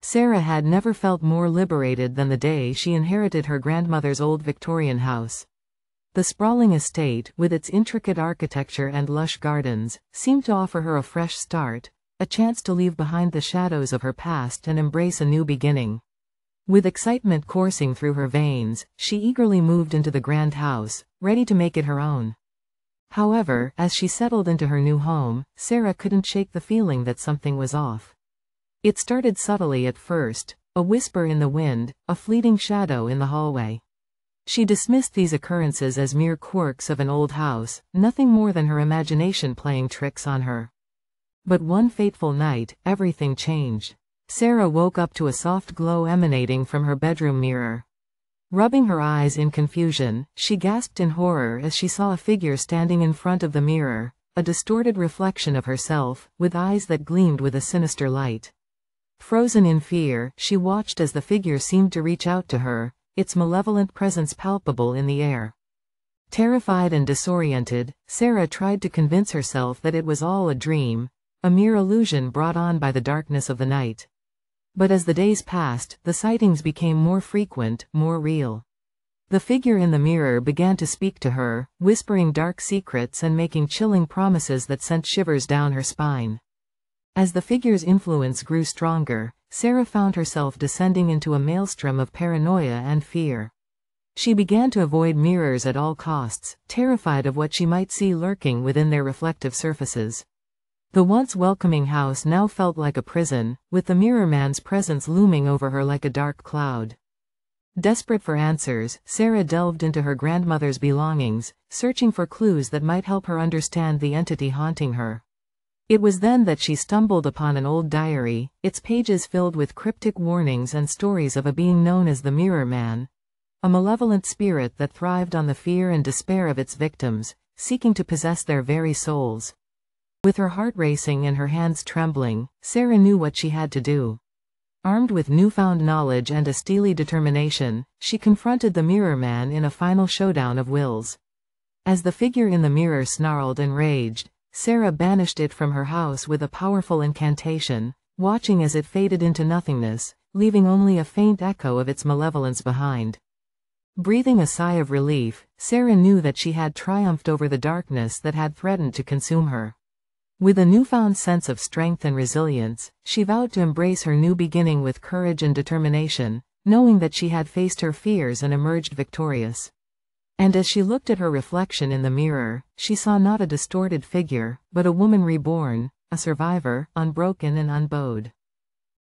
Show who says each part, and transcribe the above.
Speaker 1: Sarah had never felt more liberated than the day she inherited her grandmother's old Victorian house. The sprawling estate, with its intricate architecture and lush gardens, seemed to offer her a fresh start, a chance to leave behind the shadows of her past and embrace a new beginning. With excitement coursing through her veins, she eagerly moved into the grand house, ready to make it her own. However, as she settled into her new home, Sarah couldn't shake the feeling that something was off. It started subtly at first, a whisper in the wind, a fleeting shadow in the hallway. She dismissed these occurrences as mere quirks of an old house, nothing more than her imagination playing tricks on her. But one fateful night, everything changed. Sarah woke up to a soft glow emanating from her bedroom mirror. Rubbing her eyes in confusion, she gasped in horror as she saw a figure standing in front of the mirror, a distorted reflection of herself, with eyes that gleamed with a sinister light. Frozen in fear, she watched as the figure seemed to reach out to her, its malevolent presence palpable in the air. Terrified and disoriented, Sarah tried to convince herself that it was all a dream, a mere illusion brought on by the darkness of the night. But as the days passed, the sightings became more frequent, more real. The figure in the mirror began to speak to her, whispering dark secrets and making chilling promises that sent shivers down her spine. As the figure's influence grew stronger, Sarah found herself descending into a maelstrom of paranoia and fear. She began to avoid mirrors at all costs, terrified of what she might see lurking within their reflective surfaces. The once welcoming house now felt like a prison, with the mirror man's presence looming over her like a dark cloud. Desperate for answers, Sarah delved into her grandmother's belongings, searching for clues that might help her understand the entity haunting her. It was then that she stumbled upon an old diary, its pages filled with cryptic warnings and stories of a being known as the Mirror Man, a malevolent spirit that thrived on the fear and despair of its victims, seeking to possess their very souls. With her heart racing and her hands trembling, Sarah knew what she had to do. Armed with newfound knowledge and a steely determination, she confronted the Mirror Man in a final showdown of wills. As the figure in the mirror snarled and raged, Sarah banished it from her house with a powerful incantation, watching as it faded into nothingness, leaving only a faint echo of its malevolence behind. Breathing a sigh of relief, Sarah knew that she had triumphed over the darkness that had threatened to consume her. With a newfound sense of strength and resilience, she vowed to embrace her new beginning with courage and determination, knowing that she had faced her fears and emerged victorious. And as she looked at her reflection in the mirror, she saw not a distorted figure, but a woman reborn, a survivor, unbroken and unbowed.